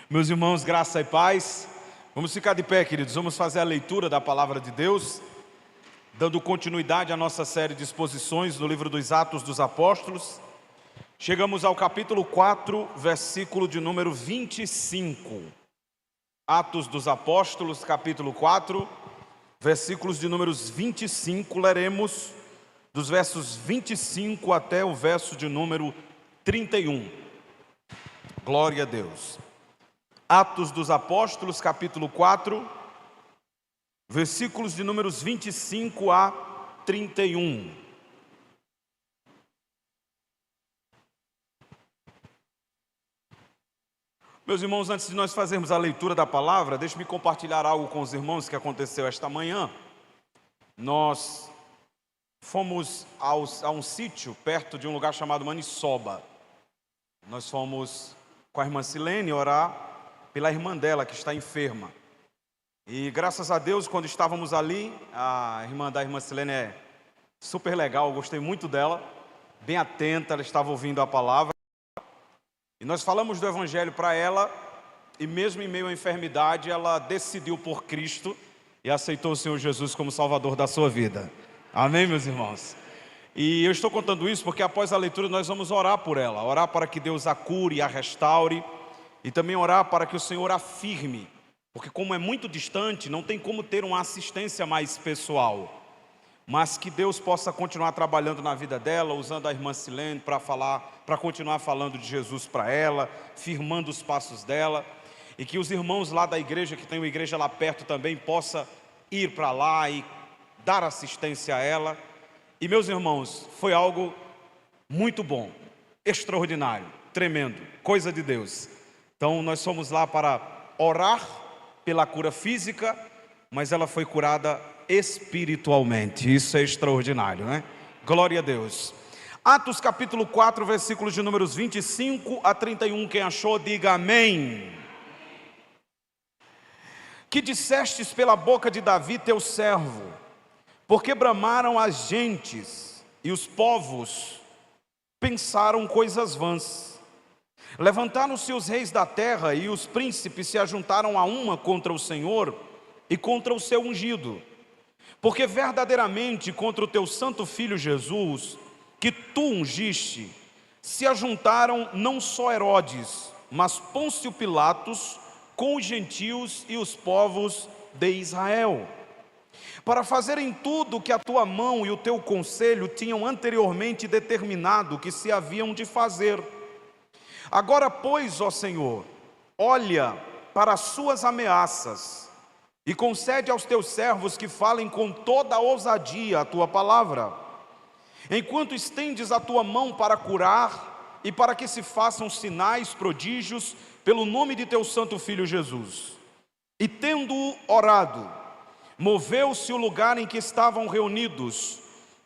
Meus irmãos, graça e paz. Vamos ficar de pé, queridos. Vamos fazer a leitura da palavra de Deus, dando continuidade à nossa série de exposições no livro dos Atos dos Apóstolos. Chegamos ao capítulo 4, versículo de número 25. Atos dos Apóstolos, capítulo 4, versículos de números 25. Leremos dos versos 25 até o verso de número 31. Glória a Deus. Atos dos Apóstolos, capítulo 4, versículos de números 25 a 31. Meus irmãos, antes de nós fazermos a leitura da palavra, deixe-me compartilhar algo com os irmãos que aconteceu esta manhã. Nós fomos a um sítio perto de um lugar chamado Maniçoba. Nós fomos com a irmã Silene orar pela irmã dela que está enferma. E graças a Deus, quando estávamos ali, a irmã da irmã Silene é super legal, eu gostei muito dela, bem atenta, ela estava ouvindo a palavra. E nós falamos do evangelho para ela, e mesmo em meio à enfermidade, ela decidiu por Cristo e aceitou o Senhor Jesus como Salvador da sua vida. Amém, meus irmãos? E eu estou contando isso porque após a leitura nós vamos orar por ela, orar para que Deus a cure e a restaure, e também orar para que o Senhor a firme, porque como é muito distante, não tem como ter uma assistência mais pessoal, mas que Deus possa continuar trabalhando na vida dela, usando a irmã Silene para continuar falando de Jesus para ela, firmando os passos dela, e que os irmãos lá da igreja, que tem uma igreja lá perto também, possa ir para lá e dar assistência a ela. E meus irmãos, foi algo muito bom, extraordinário, tremendo, coisa de Deus. Então nós fomos lá para orar pela cura física, mas ela foi curada espiritualmente. Isso é extraordinário, né? Glória a Deus. Atos capítulo 4, versículos de números 25 a 31. Quem achou, diga amém. Que dissestes pela boca de Davi teu servo, porque bramaram as gentes e os povos pensaram coisas vãs. Levantaram-se os reis da terra e os príncipes se ajuntaram a uma contra o Senhor e contra o seu ungido. Porque verdadeiramente contra o teu santo filho Jesus, que tu ungiste, se ajuntaram não só Herodes, mas Pôncio Pilatos com os gentios e os povos de Israel, para fazerem tudo o que a tua mão e o teu conselho tinham anteriormente determinado que se haviam de fazer. Agora, pois, ó Senhor, olha para as suas ameaças e concede aos teus servos que falem com toda a ousadia a tua palavra, enquanto estendes a tua mão para curar e para que se façam sinais, prodígios, pelo nome de teu santo filho Jesus. E tendo orado, moveu-se o lugar em que estavam reunidos,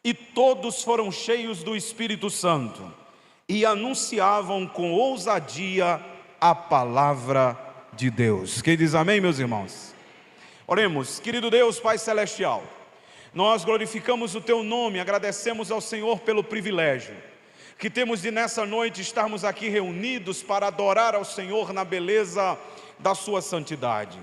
e todos foram cheios do Espírito Santo, e anunciavam com ousadia a palavra de Deus. Quem diz amém, meus irmãos? Oremos. Querido Deus, Pai Celestial, nós glorificamos o Teu nome, agradecemos ao Senhor pelo privilégio que temos de nessa noite estarmos aqui reunidos para adorar ao Senhor na beleza da Sua santidade.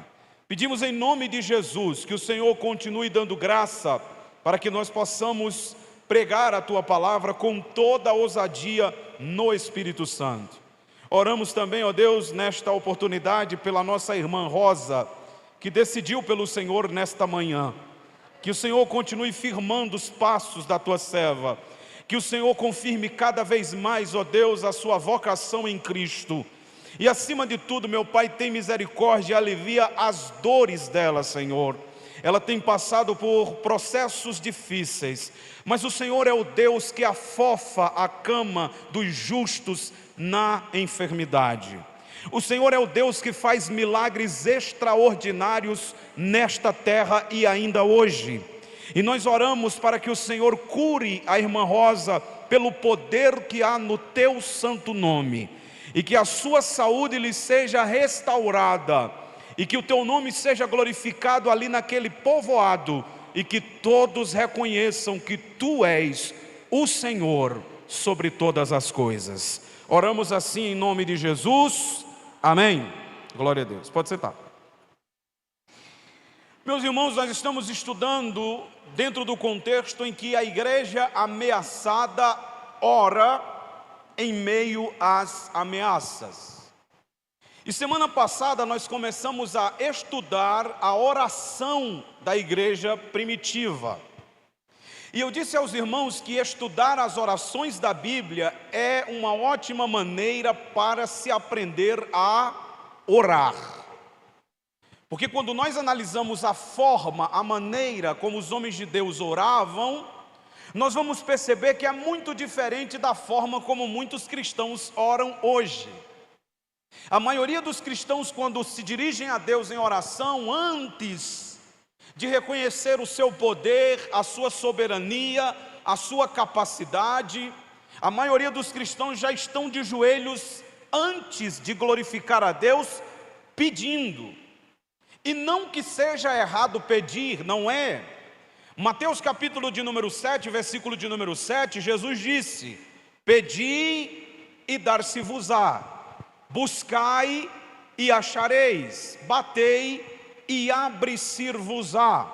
Pedimos em nome de Jesus que o Senhor continue dando graça para que nós possamos pregar a Tua palavra com toda a ousadia no Espírito Santo. Oramos também, ó Deus, nesta oportunidade pela nossa irmã Rosa, que decidiu pelo Senhor nesta manhã. Que o Senhor continue firmando os passos da Tua serva. Que o Senhor confirme cada vez mais, ó Deus, a sua vocação em Cristo. E acima de tudo, meu Pai, tem misericórdia e alivia as dores dela, Senhor. Ela tem passado por processos difíceis, mas o Senhor é o Deus que afofa a cama dos justos na enfermidade. O Senhor é o Deus que faz milagres extraordinários nesta terra e ainda hoje. E nós oramos para que o Senhor cure a irmã Rosa pelo poder que há no Teu santo nome, e que a sua saúde lhe seja restaurada, e que o Teu nome seja glorificado ali naquele povoado, e que todos reconheçam que Tu és o Senhor sobre todas as coisas. Oramos assim em nome de Jesus, amém. Glória a Deus. Pode sentar. Meus irmãos, nós estamos estudando dentro do contexto em que a igreja ameaçada ora em meio às ameaças. E semana passada nós começamos a estudar a oração da igreja primitiva. E eu disse aos irmãos que estudar as orações da Bíblia é uma ótima maneira para se aprender a orar. Porque quando nós analisamos a forma, a maneira como os homens de Deus oravam, nós vamos perceber que é muito diferente da forma como muitos cristãos oram hoje. A maioria dos cristãos, quando se dirigem a Deus em oração, antes de reconhecer o seu poder, a sua soberania, a sua capacidade, a maioria dos cristãos já estão de joelhos antes de glorificar a Deus, pedindo. E não que seja errado pedir, não é. Mateus capítulo de número 7, versículo de número 7, Jesus disse: pedi e dar-se-vos-á, buscai e achareis, batei e abre-se-vos-á.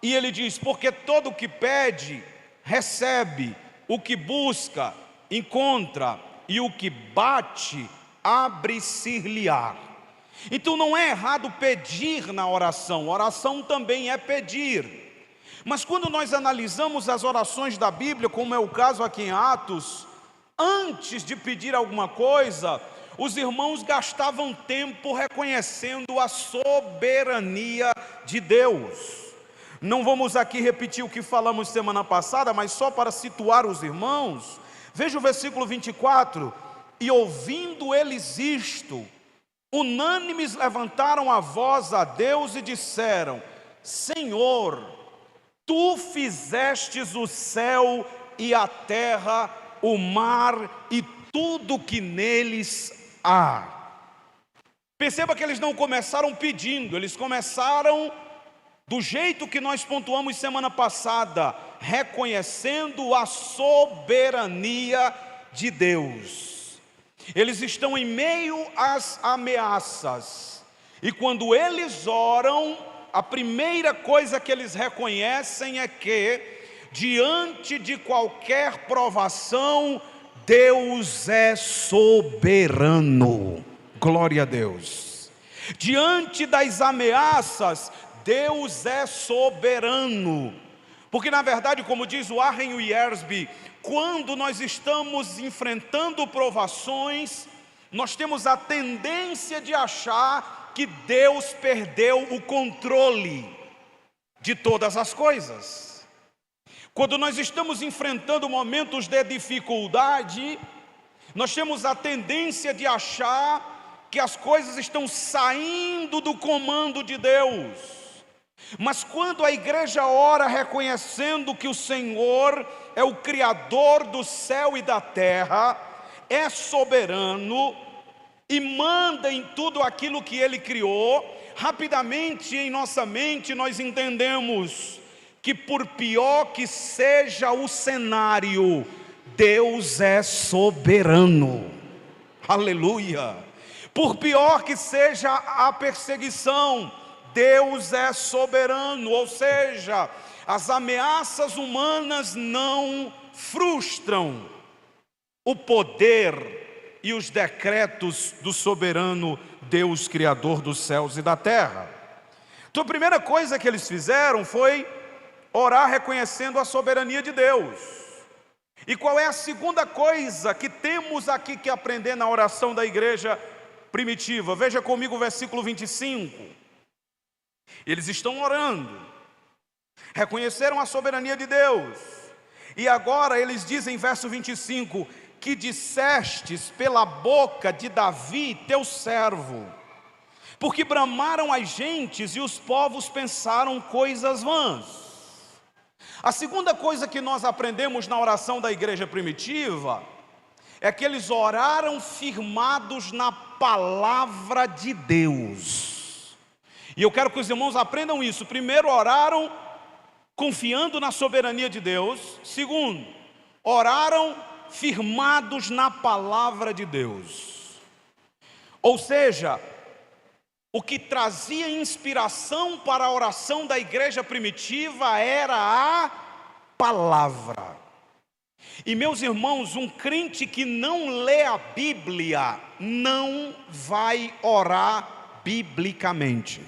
E ele diz: porque todo o que pede, recebe, o que busca, encontra, e o que bate, abre-se-lhe-á. Então não é errado pedir na oração, oração também é pedir. Mas quando nós analisamos as orações da Bíblia, como é o caso aqui em Atos, antes de pedir alguma coisa, os irmãos gastavam tempo reconhecendo a soberania de Deus. Não vamos aqui repetir o que falamos semana passada, mas só para situar os irmãos, veja o versículo 24: e ouvindo eles isto, unânimes levantaram a voz a Deus e disseram: Senhor, Tu fizestes o céu e a terra, o mar e tudo que neles há. Perceba que eles não começaram pedindo, eles começaram do jeito que nós pontuamos semana passada, reconhecendo a soberania de Deus. Eles estão em meio às ameaças, e quando eles oram, a primeira coisa que eles reconhecem é que, diante de qualquer provação, Deus é soberano. Glória a Deus. Diante das ameaças, Deus é soberano. Porque na verdade, como diz o Warren Wiersbe, quando nós estamos enfrentando provações, nós temos a tendência de achar que Deus perdeu o controle de todas as coisas. Quando nós estamos enfrentando momentos de dificuldade, nós temos a tendência de achar que as coisas estão saindo do comando de Deus. Mas quando a igreja ora reconhecendo que o Senhor é o Criador do céu e da terra, é soberano e manda em tudo aquilo que Ele criou, rapidamente em nossa mente nós entendemos que, por pior que seja o cenário, Deus é soberano. Aleluia! Por pior que seja a perseguição, Deus é soberano, ou seja, as ameaças humanas não frustram o poder e os decretos do soberano Deus, Criador dos céus e da terra. Então a primeira coisa que eles fizeram foi orar reconhecendo a soberania de Deus. E qual é a segunda coisa que temos aqui que aprender na oração da igreja primitiva? Veja comigo o versículo 25. Eles estão orando, reconheceram a soberania de Deus, e agora eles dizem, verso 25, que dissestes pela boca de Davi, teu servo, porque bramaram as gentes e os povos pensaram coisas vãs. A segunda coisa que nós aprendemos na oração da igreja primitiva é que eles oraram firmados na palavra de Deus. E eu quero que os irmãos aprendam isso. Primeiro, oraram confiando na soberania de Deus. Segundo, oraram firmados na palavra de Deus. Ou seja, o que trazia inspiração para a oração da igreja primitiva era a palavra. E meus irmãos, um crente que não lê a Bíblia não vai orar biblicamente.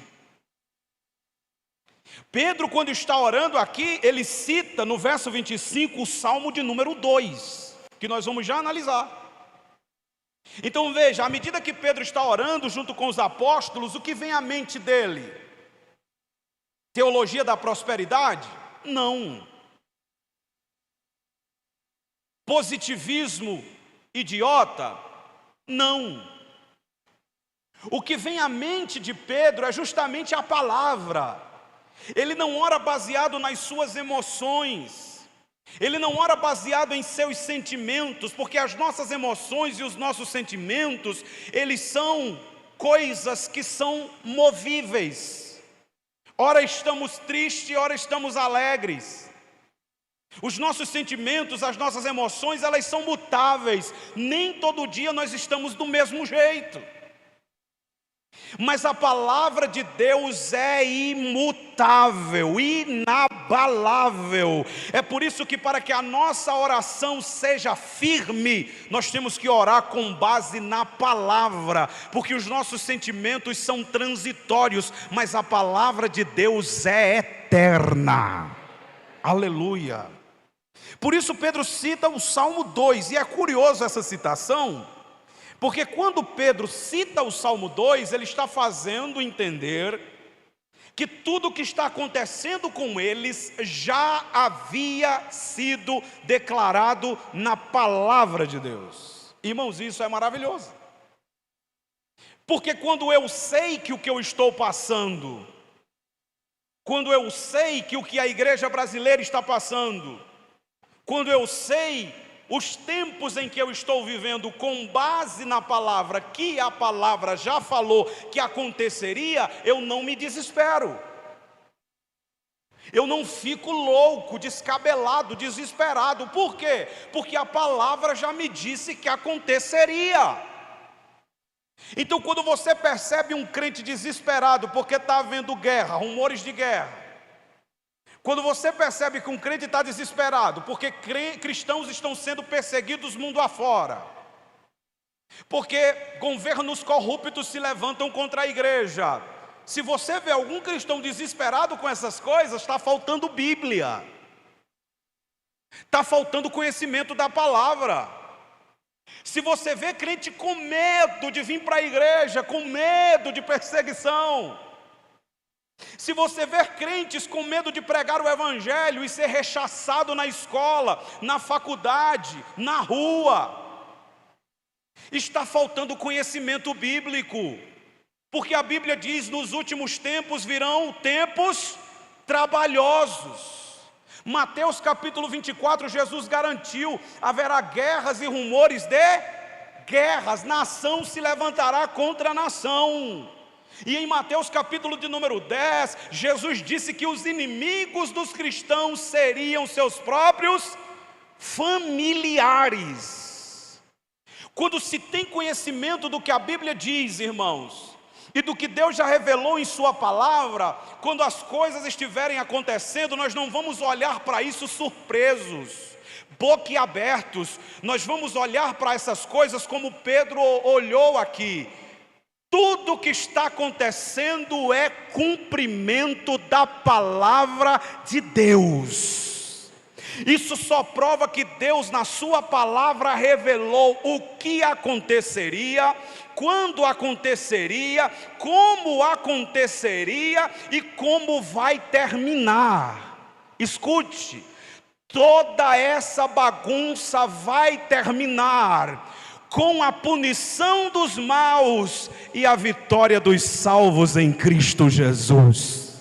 Pedro, quando está orando aqui, ele cita no verso 25 o Salmo de número 2, que nós vamos já analisar. Então veja, à medida que Pedro está orando junto com os apóstolos, o que vem à mente dele? Teologia da prosperidade? Não. Positivismo idiota? Não. O que vem à mente de Pedro é justamente a palavra. Ele não ora baseado nas suas emoções. Ele não ora baseado em seus sentimentos, porque as nossas emoções e os nossos sentimentos, eles são coisas que são movíveis. Ora estamos tristes, ora estamos alegres. Os nossos sentimentos, as nossas emoções, elas são mutáveis. Nem todo dia nós estamos do mesmo jeito. Mas a palavra de Deus é imutável, inabalável. É por isso que para que a nossa oração seja firme, nós temos que orar com base na palavra, porque os nossos sentimentos são transitórios, mas a palavra de Deus é eterna. Aleluia. Por isso Pedro cita o Salmo 2, e é curioso essa citação, porque quando Pedro cita o Salmo 2, ele está fazendo entender que tudo o que está acontecendo com eles já havia sido declarado na palavra de Deus. Irmãos, isso é maravilhoso. Porque quando eu sei que o que eu estou passando, quando eu sei que o que a igreja brasileira está passando, quando eu sei os tempos em que eu estou vivendo com base na palavra, que a palavra já falou que aconteceria, eu não me desespero. Eu não fico louco, descabelado, desesperado. Por quê? Porque a palavra já me disse que aconteceria. Então quando você percebe um crente desesperado porque está havendo guerra, rumores de guerra, quando você percebe que um crente está desesperado porque cristãos estão sendo perseguidos mundo afora, porque governos corruptos se levantam contra a igreja, se você vê algum cristão desesperado com essas coisas, está faltando Bíblia, está faltando conhecimento da palavra. Se você vê crente com medo de vir para a igreja, com medo de perseguição, se você ver crentes com medo de pregar o evangelho e ser rechaçado na escola, na faculdade, na rua, está faltando conhecimento bíblico, porque a Bíblia diz: nos últimos tempos virão tempos trabalhosos. Mateus capítulo 24, Jesus garantiu: haverá guerras e rumores de guerras, nação se levantará contra nação. E em Mateus capítulo de número 10, Jesus disse que os inimigos dos cristãos seriam seus próprios familiares. Quando se tem conhecimento do que a Bíblia diz, irmãos, e do que Deus já revelou em sua palavra, quando as coisas estiverem acontecendo, nós não vamos olhar para isso surpresos, boquiabertos. Nós vamos olhar para essas coisas como Pedro olhou aqui. Tudo que está acontecendo é cumprimento da palavra de Deus. Isso só prova que Deus na sua palavra revelou o que aconteceria, quando aconteceria, como aconteceria e como vai terminar. Escute, toda essa bagunça vai terminar com a punição dos maus e a vitória dos salvos em Cristo Jesus.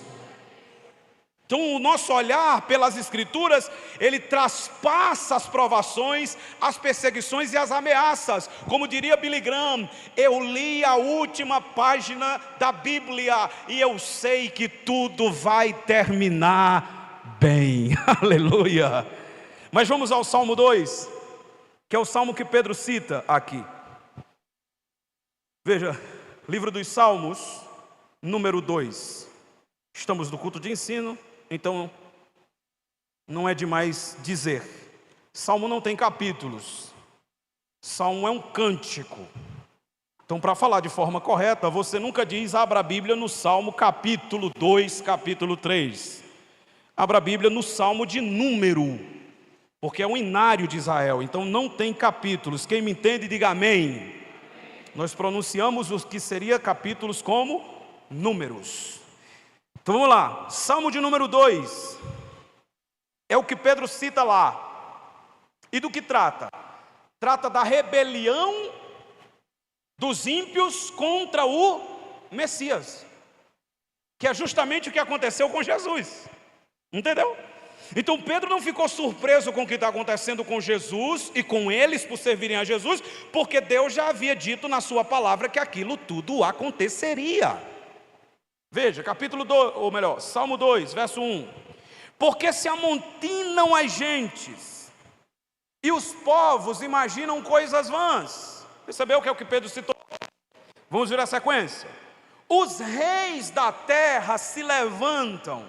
Então o nosso olhar pelas Escrituras, ele traspassa as provações, as perseguições e as ameaças. Como diria Billy Graham, eu li a última página da Bíblia e eu sei que tudo vai terminar bem. Aleluia. Mas vamos ao Salmo 2, que é o salmo que Pedro cita aqui. Veja, livro dos Salmos, número 2. Estamos no culto de ensino, então não é demais dizer. Salmo não tem capítulos. Salmo é um cântico. Então, para falar de forma correta, você nunca diz abra a Bíblia no Salmo capítulo 2, capítulo 3. Abra a Bíblia no Salmo de número, porque é o inário de Israel, então não tem capítulos. Quem me entende, diga amém. Nós pronunciamos os que seria capítulos como números. Então vamos lá, Salmo de número 2, é o que Pedro cita lá. E do que trata? Trata da rebelião dos ímpios contra o Messias, que é justamente o que aconteceu com Jesus, entendeu? Então Pedro não ficou surpreso com o que está acontecendo com Jesus e com eles por servirem a Jesus, porque Deus já havia dito na sua palavra que aquilo tudo aconteceria. Veja, capítulo 2, ou melhor, Salmo 2, verso 1. Porque se amontinam as gentes, e os povos imaginam coisas vãs. Percebeu o que é o que Pedro citou? Vamos ver a sequência. Os reis da terra se levantam,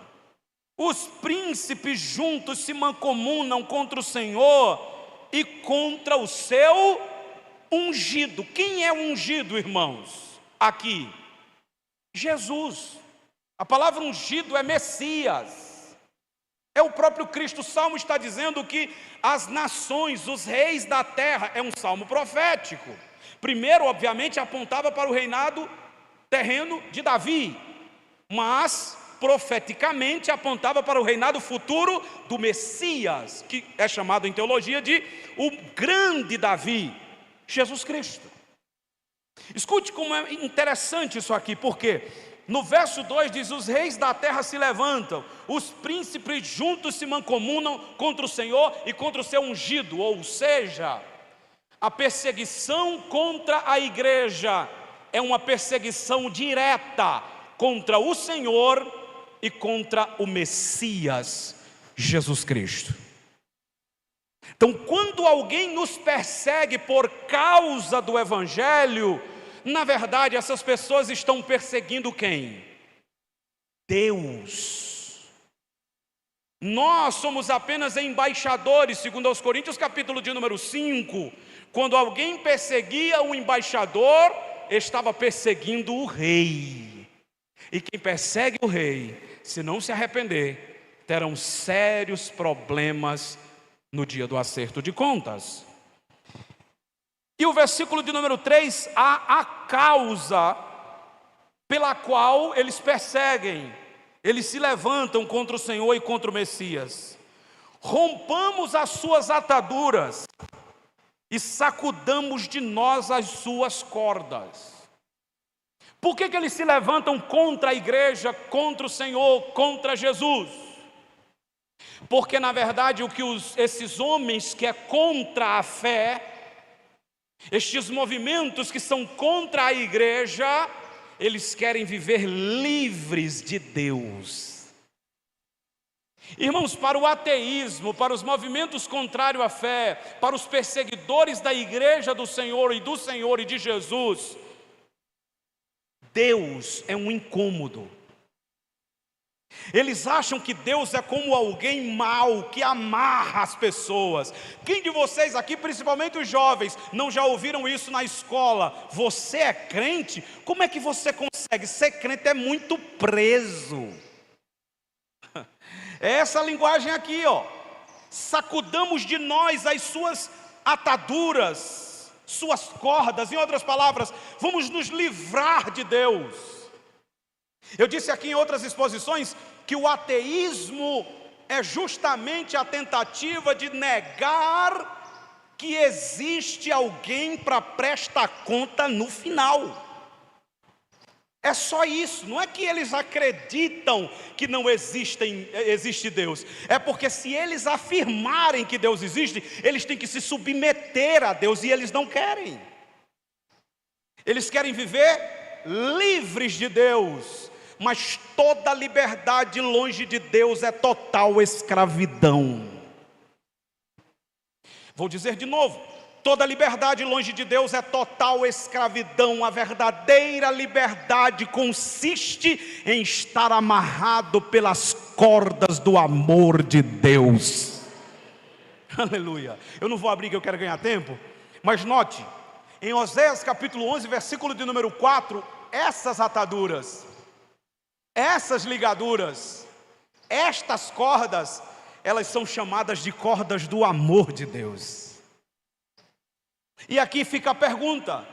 os príncipes juntos se mancomunam contra o Senhor e contra o seu ungido. Quem é o ungido, irmãos? Aqui, Jesus. A palavra ungido é Messias. É o próprio Cristo. O salmo está dizendo que as nações, os reis da terra, é um salmo profético. Primeiro, obviamente, apontava para o reinado terreno de Davi, mas profeticamente apontava para o reinado futuro do Messias, que é chamado em teologia de o grande Davi, Jesus Cristo. Escute como é interessante isso aqui, porque no verso 2 diz: os reis da terra se levantam, os príncipes juntos se mancomunam contra o Senhor e contra o seu ungido. Ou seja, a perseguição contra a igreja é uma perseguição direta contra o Senhor e contra o Messias, Jesus Cristo. Então, quando alguém nos persegue por causa do Evangelho, na verdade, essas pessoas estão perseguindo quem? Deus. Nós somos apenas embaixadores, segundo aos Coríntios, capítulo de número 5. Quando alguém perseguia o embaixador, estava perseguindo o rei. E quem persegue o rei, se não se arrepender, terão sérios problemas no dia do acerto de contas. E o versículo de número 3, há a causa pela qual eles perseguem, eles se levantam contra o Senhor e contra o Messias. Rompamos as suas ataduras e sacudamos de nós as suas cordas. Por que eles se levantam contra a igreja, contra o Senhor, contra Jesus? Porque na verdade o que esses homens que é contra a fé, estes movimentos que são contra a igreja, eles querem viver livres de Deus. Irmãos, para o ateísmo, para os movimentos contrários à fé, para os perseguidores da igreja do Senhor e de Jesus, Deus é um incômodo. Eles acham que Deus é como alguém mau, que amarra as pessoas. Quem de vocês aqui, principalmente os jovens, não já ouviram isso na escola? Você é crente? Como é que você consegue? Ser crente é muito preso. É essa linguagem aqui, ó. Sacudamos de nós as suas ataduras, suas cordas. Em outras palavras, vamos nos livrar de Deus. Eu disse aqui em outras exposições que o ateísmo é justamente a tentativa de negar que existe alguém para prestar conta no final. É só isso, não é que eles acreditam que não existe Deus. É porque se eles afirmarem que Deus existe, eles têm que se submeter a Deus e eles não querem. Eles querem viver livres de Deus, mas toda liberdade longe de Deus é total escravidão. Vou dizer de novo, Toda liberdade longe de Deus é total escravidão. A verdadeira liberdade consiste em estar amarrado pelas cordas do amor de Deus. Aleluia. Eu não vou abrir que eu quero ganhar tempo, mas note, em Oséias capítulo 11, versículo de número 4, essas ataduras, essas ligaduras, estas cordas, elas são chamadas de cordas do amor de Deus. E aqui fica a pergunta: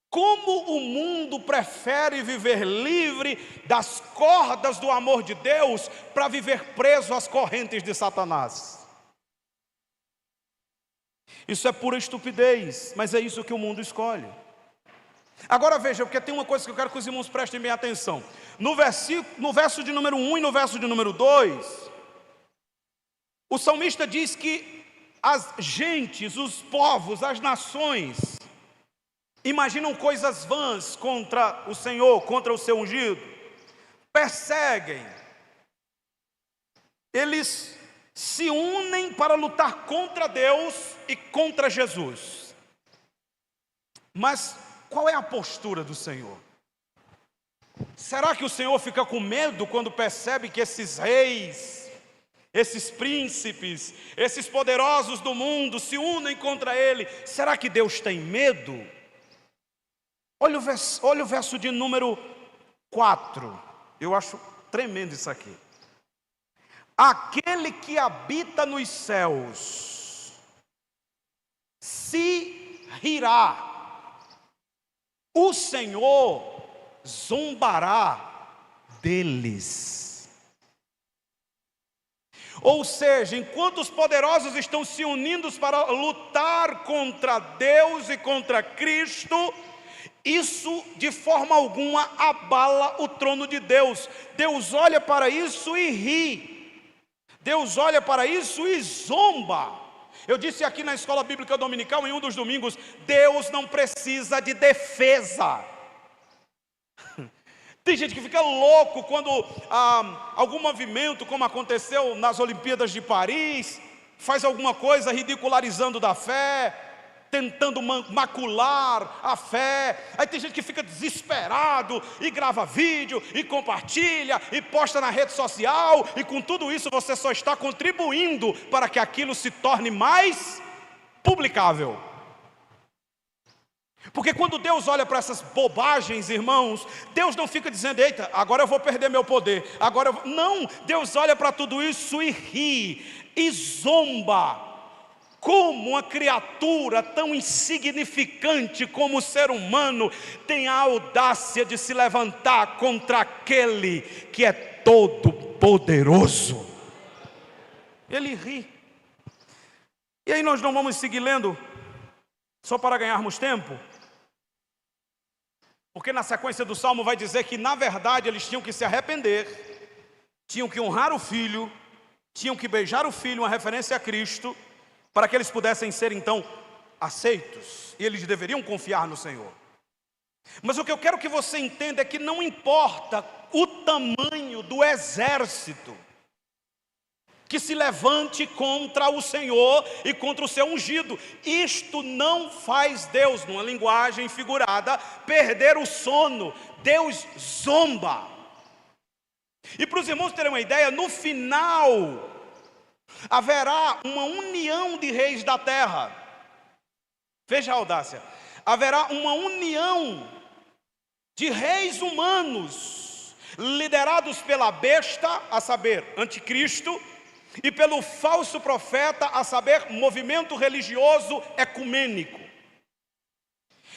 como o mundo prefere viver livre das cordas do amor de Deus para viver preso às correntes de Satanás? Isso é pura estupidez, mas é isso que o mundo escolhe. Agora veja, porque tem uma coisa que eu quero que os irmãos prestem bem atenção. No verso de número 1 e no verso de número 2, o salmista diz que as gentes, os povos, as nações imaginam coisas vãs contra o Senhor, contra o seu ungido, perseguem, eles se unem para lutar contra Deus e contra Jesus. Mas qual é a postura do Senhor? Será que o Senhor fica com medo quando percebe que esses reis, esses príncipes, esses poderosos do mundo se unem contra ele? Será que Deus tem medo? Olha o verso de número 4. Eu acho tremendo isso aqui. Aquele que habita nos céus se rirá, o Senhor zombará deles. Ou seja, enquanto os poderosos estão se unindo para lutar contra Deus e contra Cristo, isso de forma alguma abala o trono de Deus. Deus olha para isso e ri. Deus olha para isso e zomba. Eu disse aqui na escola bíblica dominical, em um dos domingos, Deus não precisa de defesa. Tem gente que fica louco quando algum movimento, como aconteceu nas Olimpíadas de Paris, faz alguma coisa ridicularizando da fé, tentando macular a fé. Aí tem gente que fica desesperado e grava vídeo e compartilha e posta na rede social, e com tudo isso você só está contribuindo para que aquilo se torne mais publicável. Porque quando Deus olha para essas bobagens, irmãos, Deus não fica dizendo: eita, agora eu vou perder meu poder, Não, Deus olha para tudo isso e ri, e zomba. Como uma criatura tão insignificante como o ser humano tem a audácia de se levantar contra aquele que é todo poderoso? Ele ri. E aí nós não vamos seguir lendo, só para ganharmos tempo, porque na sequência do Salmo vai dizer que na verdade eles tinham que se arrepender, tinham que honrar o Filho, tinham que beijar o Filho, uma referência a Cristo, para que eles pudessem ser então aceitos, e eles deveriam confiar no Senhor. Mas o que eu quero que você entenda é que não importa o tamanho do exército que se levante contra o Senhor e contra o seu ungido, isto não faz Deus, numa linguagem figurada, perder o sono. Deus zomba. E para os irmãos terem uma ideia, no final haverá uma união de reis da terra. Veja a audácia. Haverá uma união de reis humanos, liderados pela besta, a saber, anticristo, e pelo falso profeta, a saber, movimento religioso ecumênico.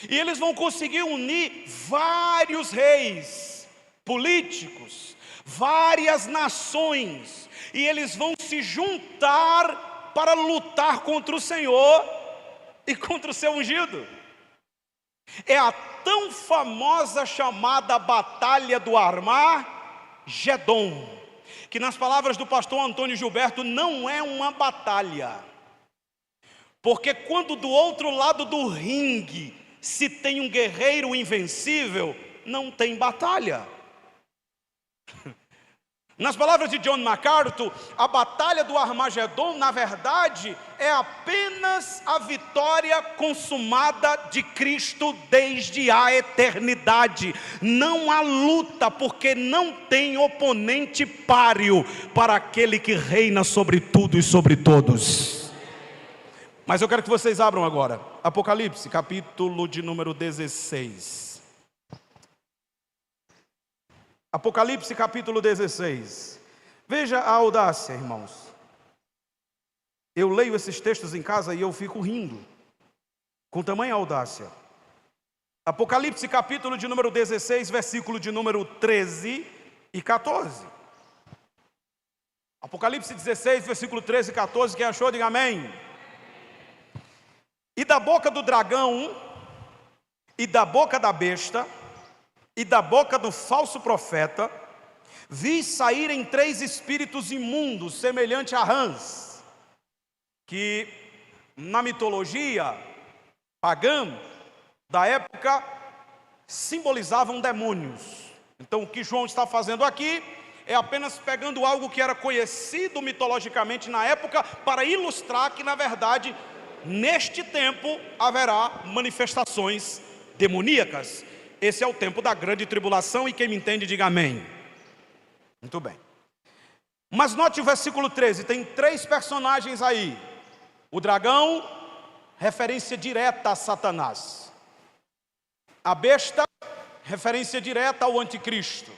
E eles vão conseguir unir vários reis políticos, várias nações, e eles vão se juntar para lutar contra o Senhor e contra o seu ungido. É a tão famosa chamada Batalha do Armagedon, que nas palavras do pastor Antônio Gilberto não é uma batalha, porque quando do outro lado do ringue se tem um guerreiro invencível, não tem batalha. Nas palavras de John MacArthur, a batalha do Armagedon, na verdade, é apenas a vitória consumada de Cristo desde a eternidade. Não há luta, porque não tem oponente páreo para aquele que reina sobre tudo e sobre todos. Mas eu quero que vocês abram agora Apocalipse, capítulo de número 16. Apocalipse capítulo 16. Veja a audácia, irmãos. Eu leio esses textos em casa e eu fico rindo, com tamanha audácia. Apocalipse capítulo de número 16, versículo de número 13 e 14. Apocalipse 16, versículo 13 e 14, quem achou, diga amém. E da boca do dragão, e da boca da besta, e da boca do falso profeta, vi saírem 3 espíritos imundos, semelhante a rãs, que na mitologia pagã da época simbolizavam demônios. Então o que João está fazendo aqui é apenas pegando algo que era conhecido mitologicamente na época, para ilustrar que na verdade neste tempo haverá manifestações demoníacas. Esse é o tempo da grande tribulação, e quem me entende, diga amém. Muito bem. Mas note o versículo 13, tem 3 personagens aí. O dragão, referência direta a Satanás. A besta, referência direta ao anticristo.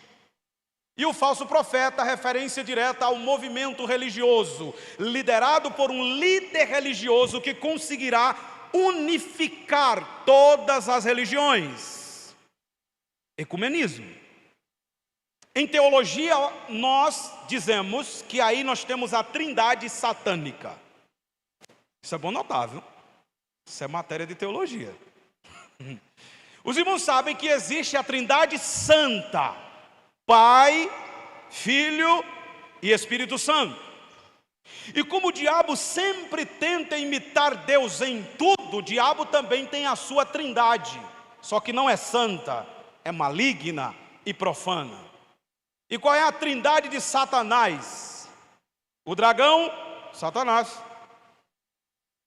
E o falso profeta, referência direta ao movimento religioso, liderado por um líder religioso que conseguirá unificar todas as religiões. Ecumenismo. Em teologia, nós dizemos que aí nós temos a trindade satânica. Isso é bom notar, viu? Isso é matéria de teologia. Os irmãos sabem que existe a trindade santa: Pai, Filho e Espírito Santo. E como o diabo sempre tenta imitar Deus em tudo, o diabo também tem a sua trindade, só que não é santa, é maligna e profana. E qual é a trindade de Satanás? O dragão, Satanás.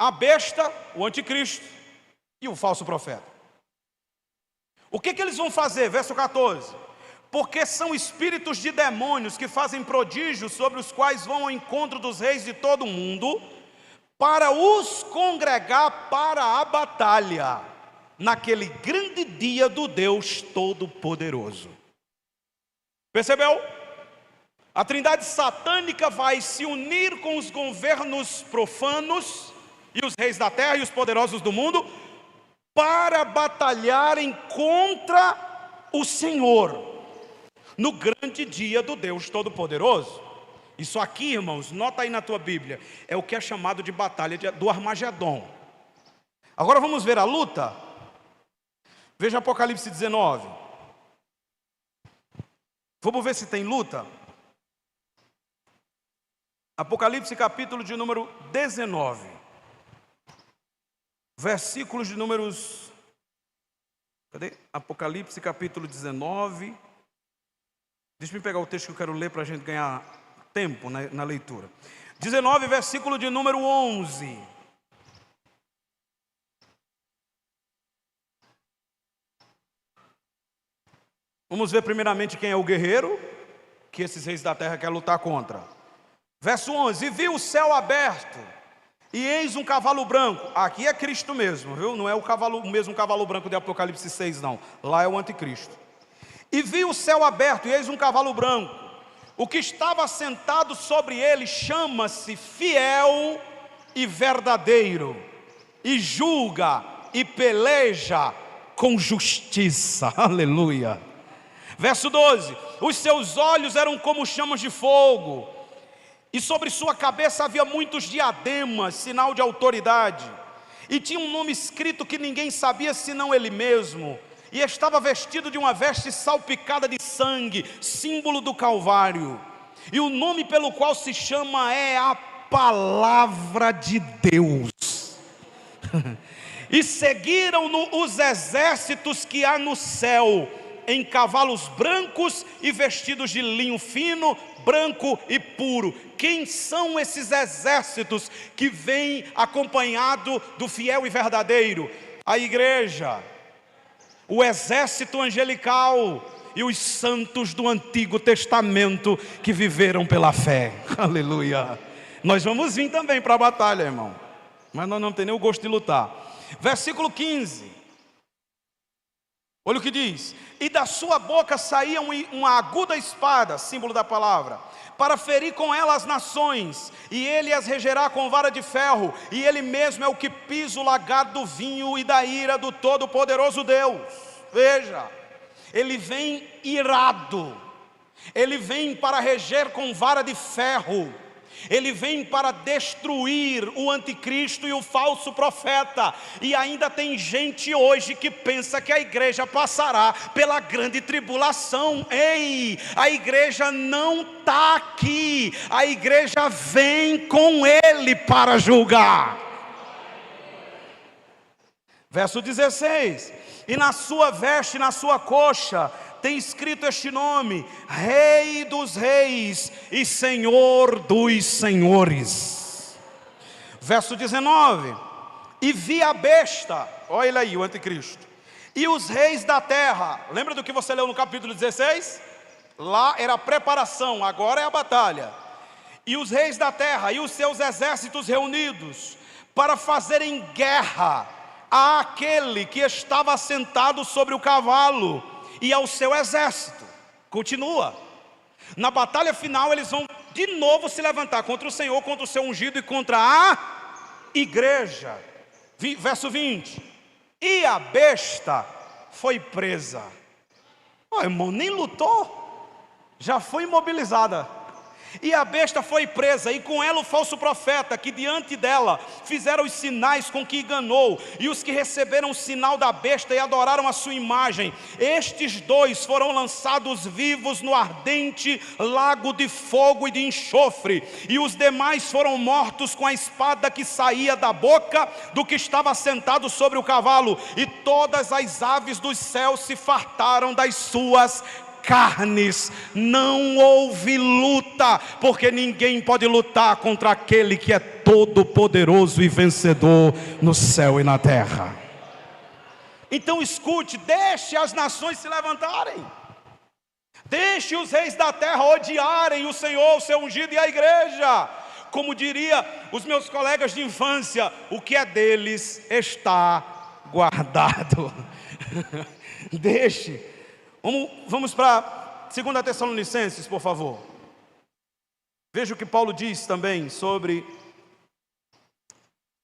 A besta, o anticristo. E o falso profeta. O que eles vão fazer? Verso 14. Porque são espíritos de demônios que fazem prodígios, sobre os quais vão ao encontro dos reis de todo o mundo, para os congregar para a batalha, naquele grande dia do Deus Todo-Poderoso. Percebeu? A trindade satânica vai se unir com os governos profanos e os reis da terra e os poderosos do mundo, para batalharem contra o Senhor, no grande dia do Deus Todo-Poderoso. Isso aqui, irmãos, nota aí na tua Bíblia, é o que é chamado de batalha do Armagedon. Agora vamos ver a luta. Veja Apocalipse 19. Vamos ver se tem luta. Apocalipse capítulo de número 19. Versículos de números... Cadê? Apocalipse capítulo 19. Deixa eu pegar o texto que eu quero ler para a gente ganhar tempo na leitura. 19, versículo de número 11. Vamos ver primeiramente quem é o guerreiro que esses reis da terra querem lutar contra. Verso 11: e vi o céu aberto, e eis um cavalo branco. Aqui é Cristo mesmo, viu? Não é o mesmo cavalo branco de Apocalipse 6, não. Lá é o anticristo. E vi o céu aberto, e eis um cavalo branco. O que estava sentado sobre ele chama-se Fiel e Verdadeiro, e julga e peleja com justiça. Aleluia. Verso 12: os seus olhos eram como chamas de fogo, e sobre sua cabeça havia muitos diademas, sinal de autoridade. E tinha um nome escrito que ninguém sabia senão ele mesmo. E estava vestido de uma veste salpicada de sangue, símbolo do Calvário. E o nome pelo qual se chama é a Palavra de Deus. E seguiram-no os exércitos que há no céu, em cavalos brancos e vestidos de linho fino, branco e puro. Quem são esses exércitos que vêm acompanhado do fiel e verdadeiro? A igreja, o exército angelical e os santos do Antigo Testamento que viveram pela fé. Aleluia. Nós vamos vir também para a batalha, irmão, mas nós não temos nem o gosto de lutar. Versículo 15. Olha o que diz: e da sua boca saía uma aguda espada, símbolo da palavra, para ferir com ela as nações, e ele as regerá com vara de ferro, e ele mesmo é o que pisa o lagar do vinho e da ira do Todo-Poderoso Deus. Veja, ele vem irado, ele vem para reger com vara de ferro, ele vem para destruir o anticristo e o falso profeta. E ainda tem gente hoje que pensa que a igreja passará pela grande tribulação. Ei, a igreja não está aqui, a igreja vem com ele para julgar. Verso 16: e na sua veste, na sua coxa, tem escrito este nome: Rei dos Reis e Senhor dos Senhores. Verso 19: e vi a besta, olha aí o anticristo, e os reis da terra. Lembra do que você leu no capítulo 16? Lá era a preparação, agora é a batalha. E os reis da terra e os seus exércitos reunidos para fazerem guerra àquele que estava sentado sobre o cavalo e ao seu exército. Continua. Na batalha final eles vão de novo se levantar contra o Senhor, contra o seu ungido e contra a igreja. Verso 20: e a besta foi presa. Irmão, nem lutou, já foi imobilizada. E a besta foi presa, e com ela o falso profeta, que diante dela fizeram os sinais com que enganou. E os que receberam o sinal da besta e adoraram a sua imagem, estes dois foram lançados vivos no ardente lago de fogo e de enxofre. E os demais foram mortos com a espada que saía da boca do que estava sentado sobre o cavalo. E todas as aves dos céus se fartaram das suas carnes. Não houve luta, porque ninguém pode lutar contra aquele que é todo poderoso e vencedor no céu e na terra. Então escute, deixe as nações se levantarem, deixe os reis da terra odiarem o Senhor, o seu ungido e a igreja. Como diria os meus colegas de infância, o que é deles está guardado. Deixe. Vamos para 2 Tessalonicenses, por favor. Veja o que Paulo diz também sobre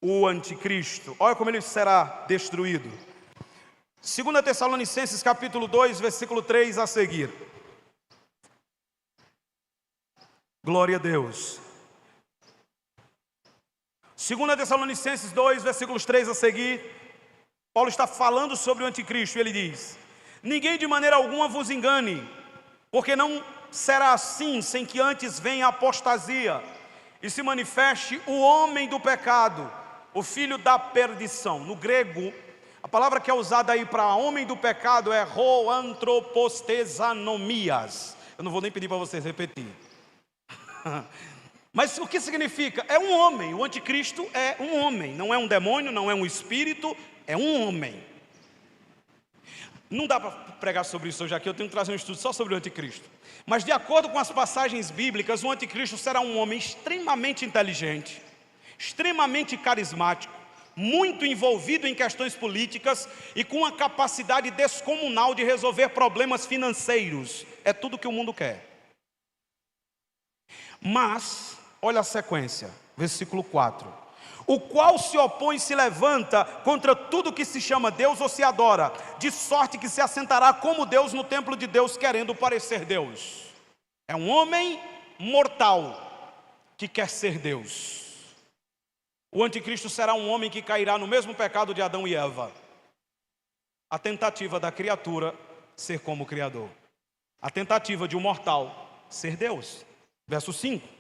o anticristo. Olha como ele será destruído. 2 Tessalonicenses capítulo 2, versículo 3 a seguir. Glória a Deus. 2 Tessalonicenses 2, versículos 3 a seguir. Paulo está falando sobre o anticristo e ele diz: ninguém de maneira alguma vos engane, porque não será assim sem que antes venha a apostasia e se manifeste o homem do pecado, o filho da perdição. No grego, a palavra que é usada aí para homem do pecado é hoantropostesanomias. Eu não vou nem pedir para vocês repetir. Mas o que significa? É um homem. O anticristo é um homem, não é um demônio, não é um espírito, é um homem. Não dá para pregar sobre isso hoje aqui, eu tenho que trazer um estudo só sobre o anticristo. Mas de acordo com as passagens bíblicas, o anticristo será um homem extremamente inteligente, extremamente carismático, muito envolvido em questões políticas e com uma capacidade descomunal de resolver problemas financeiros. É tudo que o mundo quer. Mas, olha a sequência, versículo 4. O qual se opõe e se levanta contra tudo que se chama Deus ou se adora, de sorte que se assentará como Deus no templo de Deus, querendo parecer Deus. É um homem mortal que quer ser Deus. O anticristo será um homem que cairá no mesmo pecado de Adão e Eva. A tentativa da criatura ser como o Criador. A tentativa de um mortal ser Deus. Verso 5.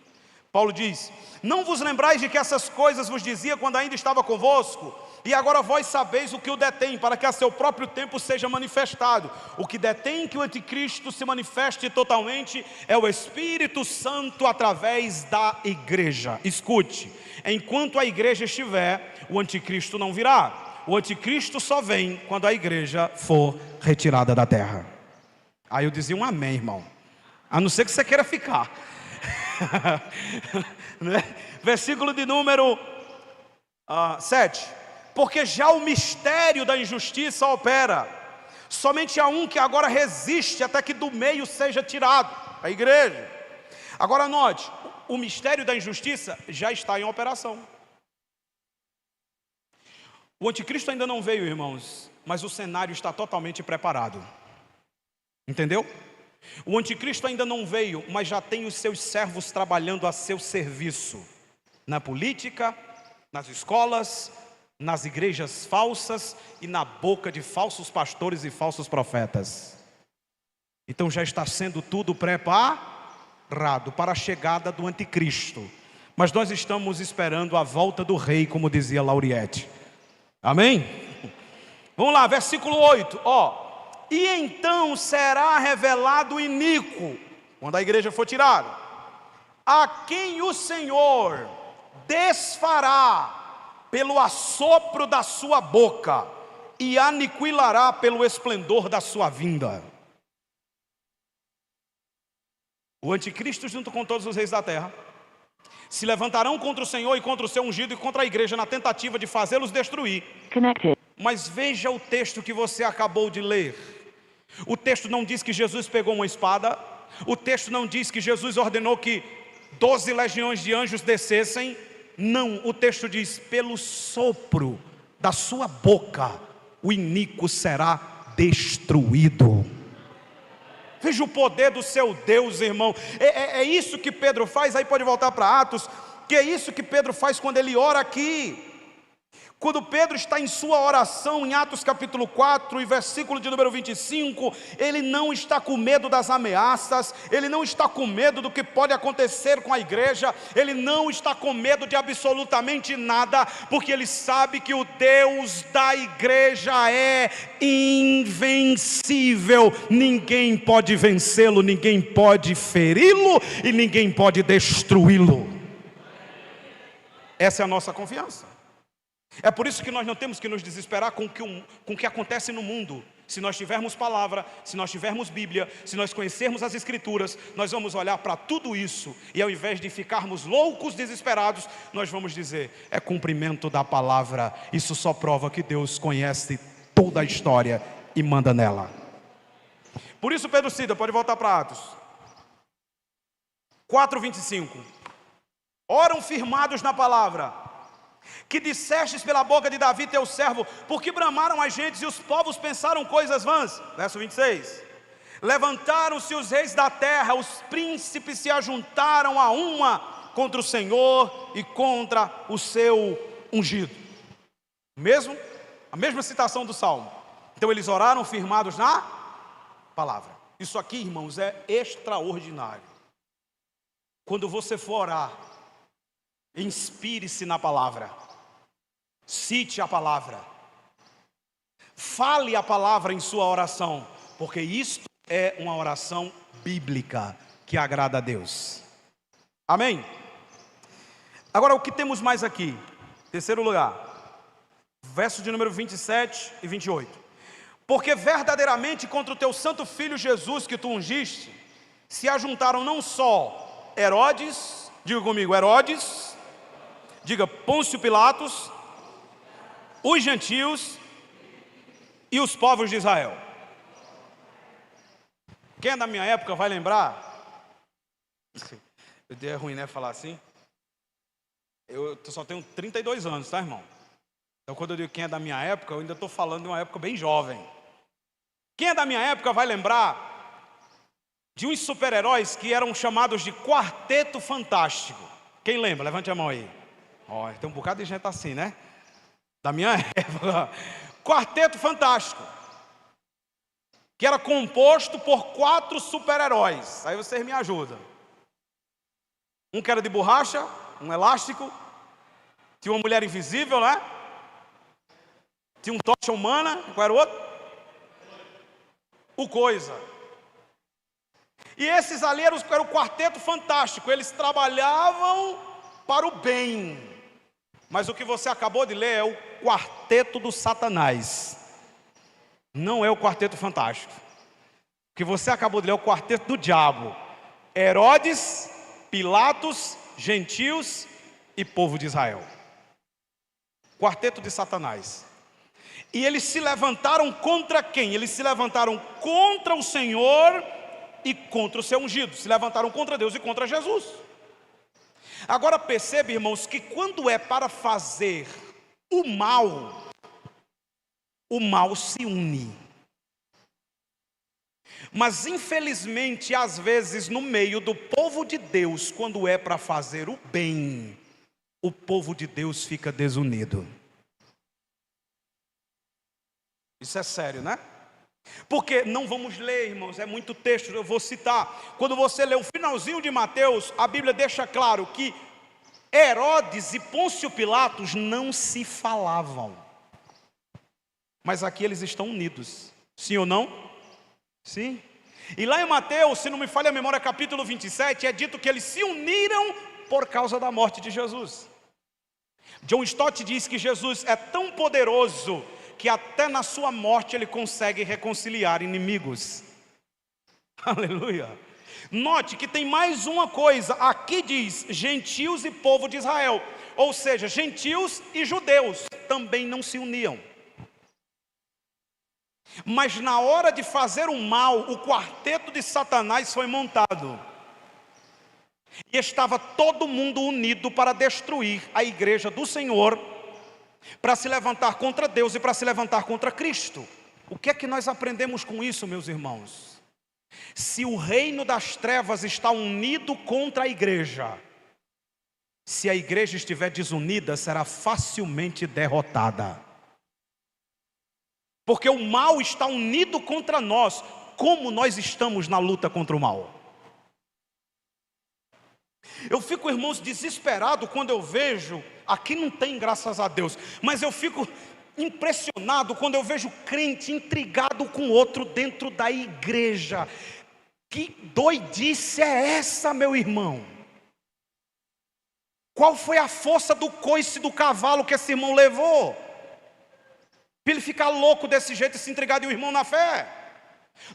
Paulo diz: não vos lembrais de que essas coisas vos dizia quando ainda estava convosco, E agora vós sabeis o que o detém, para que a seu próprio tempo seja manifestado. O que detém que o anticristo se manifeste totalmente é o Espírito Santo através da igreja. Escute, enquanto a igreja estiver, o anticristo não virá. O anticristo só vem quando a igreja for retirada da terra. Aí eu dizia um amém, irmão. A não ser que você queira ficar. Né? Versículo de número 7. Porque já o mistério da injustiça opera. Somente há um que agora resiste até que do meio seja tirado, a igreja. Agora note, o mistério da injustiça já está em operação. O anticristo ainda não veio, irmãos, mas o cenário está totalmente preparado. Entendeu? O anticristo ainda não veio, mas já tem os seus servos trabalhando a seu serviço. Na política, nas escolas, nas igrejas falsas e na boca de falsos pastores e falsos profetas. Então já está sendo tudo preparado para a chegada do anticristo. Mas nós estamos esperando a volta do rei, como dizia Lauriette. Amém? Vamos lá, versículo 8, E então será revelado o iníquo, quando a igreja for tirada, a quem o Senhor desfará pelo assopro da sua boca e aniquilará pelo esplendor da sua vinda. O anticristo junto com todos os reis da terra se levantarão contra o Senhor e contra o seu ungido e contra a igreja na tentativa de fazê-los destruir. Mas veja o texto que você acabou de ler. O texto não diz que Jesus pegou uma espada. O texto não diz que Jesus ordenou que 12 legiões de anjos descessem. Não, o texto diz, pelo sopro da sua boca o iníquo será destruído. Veja o poder do seu Deus, irmão. É isso que Pedro faz. Aí pode voltar para Atos. Que é isso que Pedro faz quando ele ora aqui. Quando Pedro está em sua oração, em Atos capítulo 4 e versículo de número 25, ele não está com medo das ameaças, ele não está com medo do que pode acontecer com a igreja, ele não está com medo de absolutamente nada, porque ele sabe que o Deus da igreja é invencível, ninguém pode vencê-lo, ninguém pode feri-lo e ninguém pode destruí-lo. Essa é a nossa confiança. É por isso que nós não temos que nos desesperar com o que acontece no mundo. Se nós tivermos palavra, se nós tivermos Bíblia, se nós conhecermos as Escrituras, nós vamos olhar para tudo isso e ao invés de ficarmos loucos, desesperados, nós vamos dizer, é cumprimento da palavra. Isso só prova que Deus conhece toda a história e manda nela. Por isso Pedro cita, pode voltar para Atos 4:25. Oram firmados na palavra que dissestes pela boca de Davi teu servo, porque bramaram as gentes e os povos pensaram coisas vãs. Verso 26. Levantaram-se os reis da terra, os príncipes se ajuntaram a uma contra o Senhor e contra o seu ungido. A mesma citação do Salmo. Então eles oraram firmados na palavra. Isso aqui, irmãos, é extraordinário. Quando você for orar, inspire-se na palavra, cite a palavra, fale a palavra em sua oração, porque isto é uma oração bíblica que agrada a Deus. Amém? Agora o que temos mais aqui? Terceiro lugar, verso de número 27 e 28. Porque verdadeiramente contra o teu santo filho Jesus que tu ungiste, se ajuntaram não só Herodes, diga comigo, Herodes, diga Pôncio Pilatos, os gentios e os povos de Israel. Quem é da minha época vai lembrar. É ruim, né, falar assim. Eu só tenho 32 anos, tá, irmão? Então quando eu digo quem é da minha época, eu ainda estou falando de uma época bem jovem. Quem é da minha época vai lembrar de uns super-heróis que eram chamados de Quarteto Fantástico. Quem lembra? Levante a mão aí. Tem um bocado de gente assim, né? Da minha época. Quarteto Fantástico, que era composto por 4 super-heróis. Aí vocês me ajudam. Um que era de borracha, um elástico. Tinha uma mulher invisível, né? Tinha um tocha humana, qual era o outro? O coisa. E esses ali eram o quarteto fantástico, eles trabalhavam para o bem. Mas o que você acabou de ler é o quarteto do Satanás, não é o quarteto fantástico. O que você acabou de ler é o quarteto do diabo: Herodes, Pilatos, gentios e povo de Israel. Quarteto de Satanás. E eles se levantaram contra quem? Eles se levantaram contra o Senhor e contra o seu ungido. Se levantaram contra Deus e contra Jesus. Agora percebe, irmãos, que quando é para fazer o mal se une. Mas infelizmente, às vezes, no meio do povo de Deus, quando é para fazer o bem, o povo de Deus fica desunido. Isso é sério, né? Porque não vamos ler, irmãos, é muito texto, eu vou citar. Quando você lê o finalzinho de Mateus, a Bíblia deixa claro que Herodes e Pôncio Pilatos não se falavam. Mas aqui eles estão unidos. Sim ou não? Sim. E lá em Mateus, se não me falha a memória, capítulo 27, é dito que eles se uniram por causa da morte de Jesus. John Stott diz que Jesus é tão poderoso que até na sua morte ele consegue reconciliar inimigos. Aleluia. Note que tem mais uma coisa, aqui diz gentios e povo de Israel, ou seja, gentios e judeus também não se uniam. Mas na hora de fazer o mal, o quarteto de Satanás foi montado. E estava todo mundo unido para destruir a igreja do Senhor, para se levantar contra Deus e para se levantar contra Cristo. O que é que nós aprendemos com isso, meus irmãos? Se o reino das trevas está unido contra a igreja, se a igreja estiver desunida, será facilmente derrotada. Porque o mal está unido contra nós, como nós estamos na luta contra o mal. Eu fico, irmãos, desesperado quando eu vejo, aqui não tem, graças a Deus, mas eu fico impressionado quando eu vejo crente intrigado com outro dentro da igreja. Que doidice é essa, meu irmão? Qual foi a força do coice do cavalo que esse irmão levou? Para ele ficar louco desse jeito e se entregar de um irmão na fé?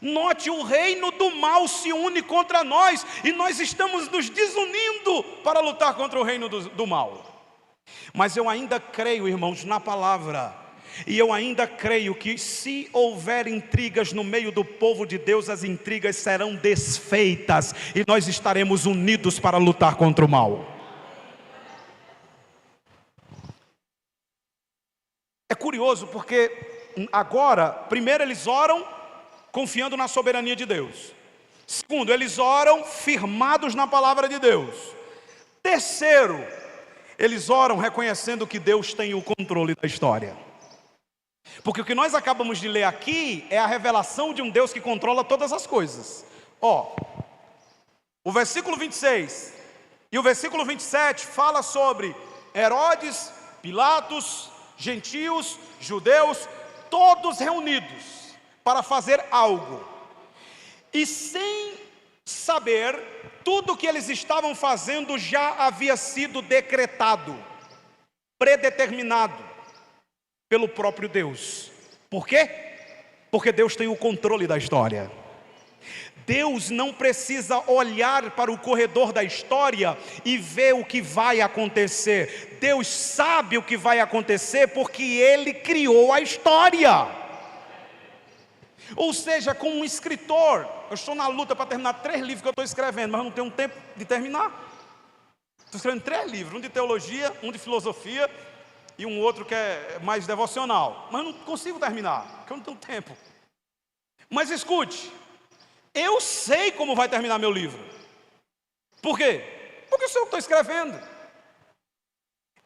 Note, o reino do mal se une contra nós, e nós estamos nos desunindo para lutar contra o reino do mal. Mas eu ainda creio, irmãos, na palavra, e eu ainda creio que se houver intrigas no meio do povo de Deus, as intrigas serão desfeitas, e nós estaremos unidos para lutar contra o mal. É curioso porque agora, primeiro eles oram confiando na soberania de Deus. Segundo, eles oram firmados na palavra de Deus. Terceiro, eles oram reconhecendo que Deus tem o controle da história. Porque o que nós acabamos de ler aqui é a revelação de um Deus que controla todas as coisas. O versículo 26 e o versículo 27 fala sobre Herodes, Pilatos, gentios, judeus, todos reunidos para fazer algo, e sem saber, tudo o que eles estavam fazendo já havia sido decretado, predeterminado pelo próprio Deus. Por quê? Porque Deus tem o controle da história. Deus não precisa olhar para o corredor da história e ver o que vai acontecer. Deus sabe o que vai acontecer porque Ele criou a história. Ou seja, como um escritor, eu estou na luta para terminar 3 livros que eu estou escrevendo, mas não tenho tempo de terminar. Estou escrevendo 3 livros, um de teologia, um de filosofia e um outro que é mais devocional. Mas eu não consigo terminar, porque eu não tenho tempo. Mas escute, eu sei como vai terminar meu livro. Por quê? Porque sou eu que estou escrevendo.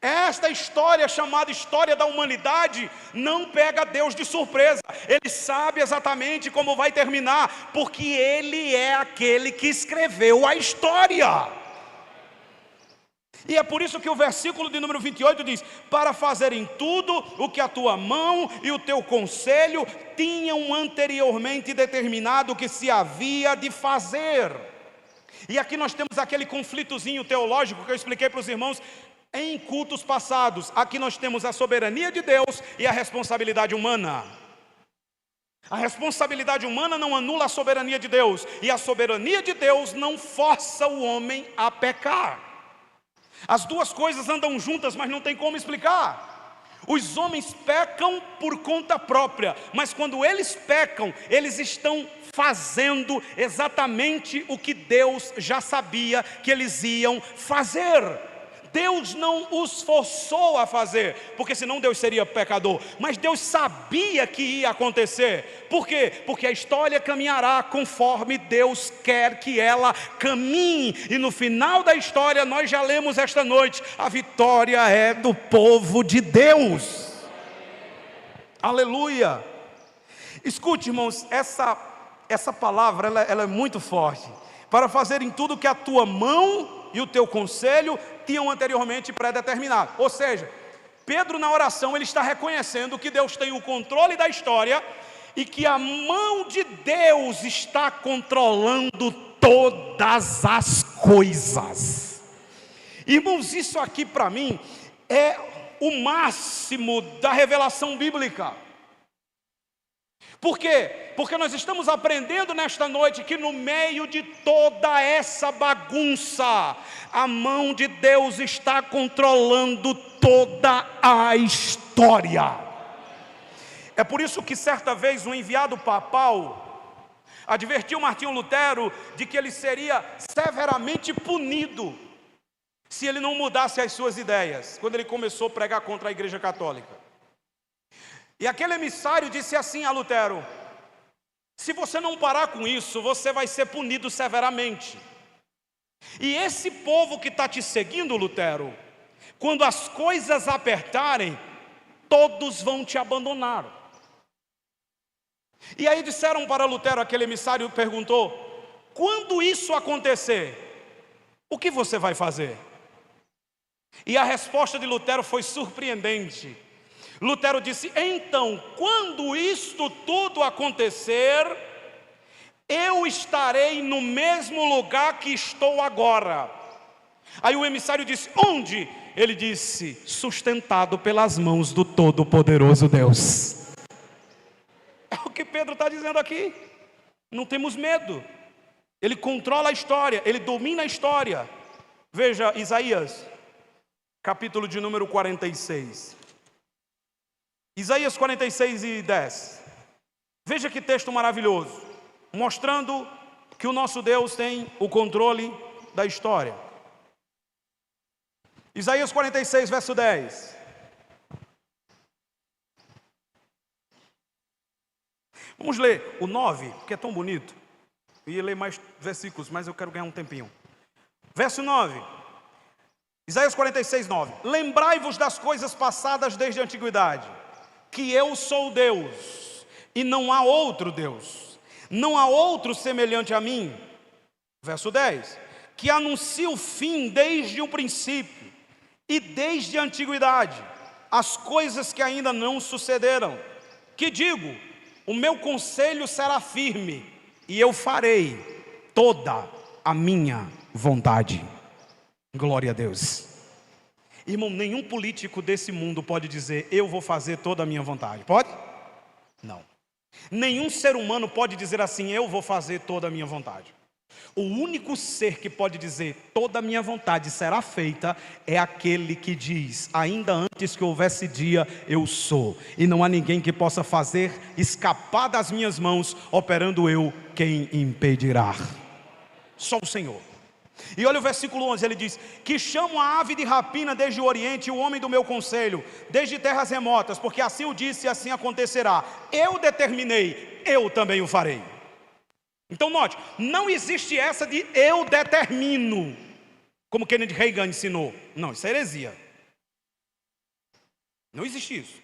Esta história, chamada história da humanidade, não pega Deus de surpresa. Ele sabe exatamente como vai terminar, porque Ele é aquele que escreveu a história. E é por isso que o versículo de número 28 diz: para fazerem tudo o que a tua mão e o teu conselho tinham anteriormente determinado que se havia de fazer. E aqui nós temos aquele conflitozinho teológico que eu expliquei para os irmãos em cultos passados. Aqui nós temos a soberania de Deus e a responsabilidade humana. A responsabilidade humana não anula a soberania de Deus, e a soberania de Deus não força o homem a pecar. As duas coisas andam juntas, mas não tem como explicar. Os homens pecam por conta própria, mas quando eles pecam, eles estão fazendo exatamente o que Deus já sabia que eles iam fazer. Deus não os forçou a fazer, porque senão Deus seria pecador, mas Deus sabia que ia acontecer. Por quê? Porque a história caminhará conforme Deus quer que ela caminhe, e no final da história, nós já lemos esta noite, a vitória é do povo de Deus. Aleluia. Escute, irmãos, essa palavra ela é muito forte. Para fazerem tudo que a tua mão e o teu conselho tinham anteriormente predeterminado. Ou seja, Pedro na oração ele está reconhecendo que Deus tem o controle da história e que a mão de Deus está controlando todas as coisas. Irmãos, isso aqui para mim é o máximo da revelação bíblica. Por quê? Porque nós estamos aprendendo nesta noite que no meio de toda essa bagunça, a mão de Deus está controlando toda a história. É por isso que certa vez um enviado papal advertiu Martinho Lutero de que ele seria severamente punido se ele não mudasse as suas ideias, quando ele começou a pregar contra a Igreja Católica. E aquele emissário disse assim a Lutero: se você não parar com isso, você vai ser punido severamente. E esse povo que está te seguindo, Lutero, quando as coisas apertarem, todos vão te abandonar. E aí disseram para Lutero, aquele emissário perguntou: quando isso acontecer, o que você vai fazer? E a resposta de Lutero foi surpreendente. Lutero disse: então, quando isto tudo acontecer, eu estarei no mesmo lugar que estou agora. Aí o emissário disse: onde? Ele disse: sustentado pelas mãos do Todo-Poderoso Deus. É o que Pedro está dizendo aqui. Não temos medo. Ele controla a história, ele domina a história. Veja Isaías, capítulo de número 46. Isaías 46 e 10. Veja que texto maravilhoso, mostrando que o nosso Deus tem o controle da história. Isaías 46, verso 10. Vamos ler o 9, que é tão bonito. Eu ia ler mais versículos, mas eu quero ganhar um tempinho. Verso 9. Isaías 46, 9. Lembrai-vos das coisas passadas desde a antiguidade, que eu sou Deus, e não há outro Deus, não há outro semelhante a mim. Verso 10, que anuncia o fim desde o princípio, e desde a antiguidade, as coisas que ainda não sucederam. Que digo, o meu conselho será firme, e eu farei toda a minha vontade. Glória a Deus. Irmão, nenhum político desse mundo pode dizer: eu vou fazer toda a minha vontade. Pode? Não. Nenhum ser humano pode dizer assim: eu vou fazer toda a minha vontade. O único ser que pode dizer: toda a minha vontade será feita, é aquele que diz: ainda antes que houvesse dia, eu sou. E não há ninguém que possa fazer escapar das minhas mãos, operando eu, quem impedirá? Só o Senhor. E olha o versículo 11, ele diz: que chamo a ave de rapina desde o oriente, e o homem do meu conselho, desde terras remotas, porque assim o disse e assim acontecerá. Eu determinei, eu também o farei. Então note, não existe essa de eu determino, como Kennedy Reagan ensinou. Não, isso é heresia. Não existe isso.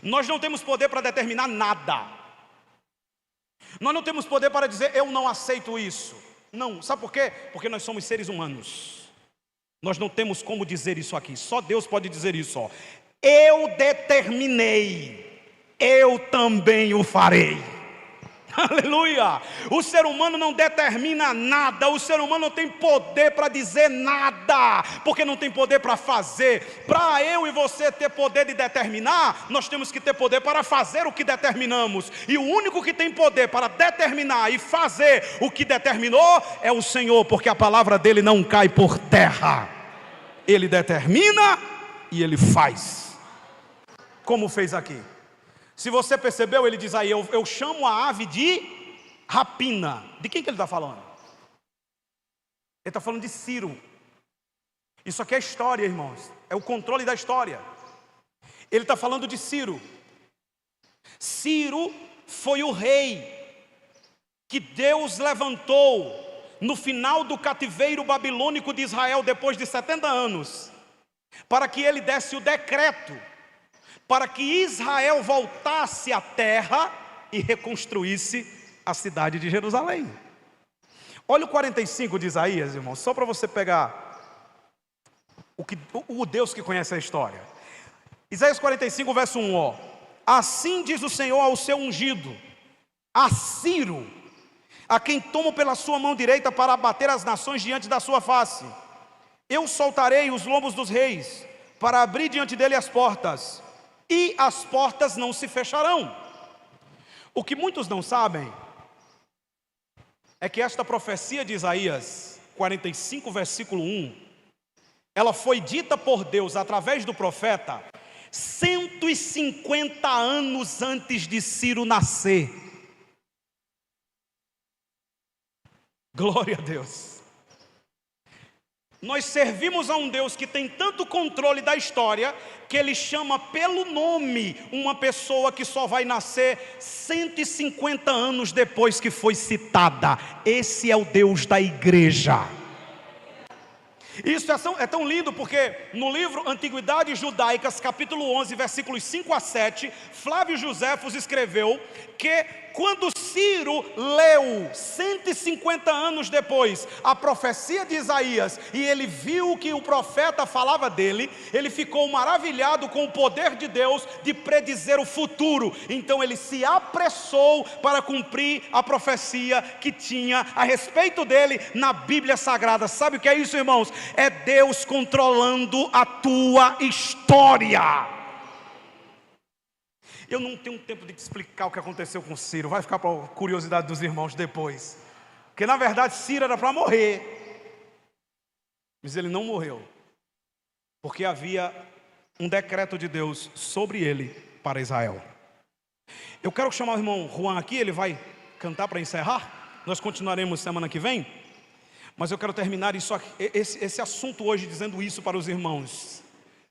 Nós não temos poder para determinar nada. Nós não temos poder para dizer: eu não aceito isso. Não, sabe por quê? Porque nós somos seres humanos. Nós não temos como dizer isso aqui, só Deus pode dizer isso, ó. Eu determinei, eu também o farei. Aleluia! O ser humano não determina nada, o ser humano não tem poder para dizer nada, porque não tem poder para fazer. Para eu e você ter poder de determinar, nós temos que ter poder para fazer o que determinamos. E o único que tem poder para determinar e fazer o que determinou é o Senhor, porque a palavra dele não cai por terra. Ele determina e ele faz, como fez aqui. Se você percebeu, ele diz aí, eu chamo a ave de rapina. De quem que ele está falando? Ele está falando de Ciro. Isso aqui é história, irmãos. É o controle da história. Ele está falando de Ciro. Ciro foi o rei que Deus levantou no final do cativeiro babilônico de Israel, depois de 70 anos, para que ele desse o decreto para que Israel voltasse à terra e reconstruísse a cidade de Jerusalém. Olha o 45 de Isaías, irmão, só para você pegar o Deus que conhece a história. Isaías 45, verso 1, ó. Assim diz o Senhor ao seu ungido, a Ciro, a quem tomo pela sua mão direita para abater as nações diante da sua face. Eu soltarei os lombos dos reis, para abrir diante dele as portas, e as portas não se fecharão. O que muitos não sabem é que esta profecia de Isaías 45, versículo 1, ela foi dita por Deus através do profeta 150 anos antes de Ciro nascer. Glória a Deus. Nós servimos a um Deus que tem tanto controle da história, que Ele chama pelo nome uma pessoa que só vai nascer 150 anos depois que foi citada. Esse é o Deus da igreja. Isso é tão lindo porque no livro Antiguidades Judaicas, capítulo 11, versículos 5 a 7, Flávio Joséfos escreveu que quando Ciro leu 150 anos depois a profecia de Isaías e ele viu que o profeta falava dele, ele ficou maravilhado com o poder de Deus de predizer o futuro. Então ele se apressou para cumprir a profecia que tinha a respeito dele na Bíblia Sagrada. Sabe o que é isso, irmãos? É Deus controlando a tua história. Eu não tenho tempo de te explicar o que aconteceu com Ciro. Vai ficar para a curiosidade dos irmãos depois. Porque na verdade Ciro era para morrer, mas ele não morreu, porque havia um decreto de Deus sobre ele para Israel. Eu quero chamar o irmão Juan aqui, ele vai cantar para encerrar. Nós continuaremos semana que vem. Mas eu quero terminar esse assunto hoje dizendo isso para os irmãos.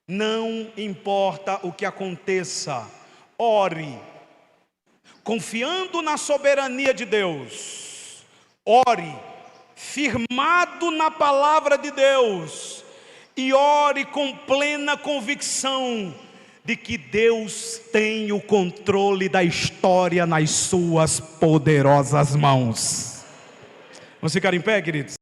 Não importa o que aconteça, ore, confiando na soberania de Deus. Ore, firmado na palavra de Deus. E ore com plena convicção de que Deus tem o controle da história nas suas poderosas mãos. Vamos ficar em pé, queridos?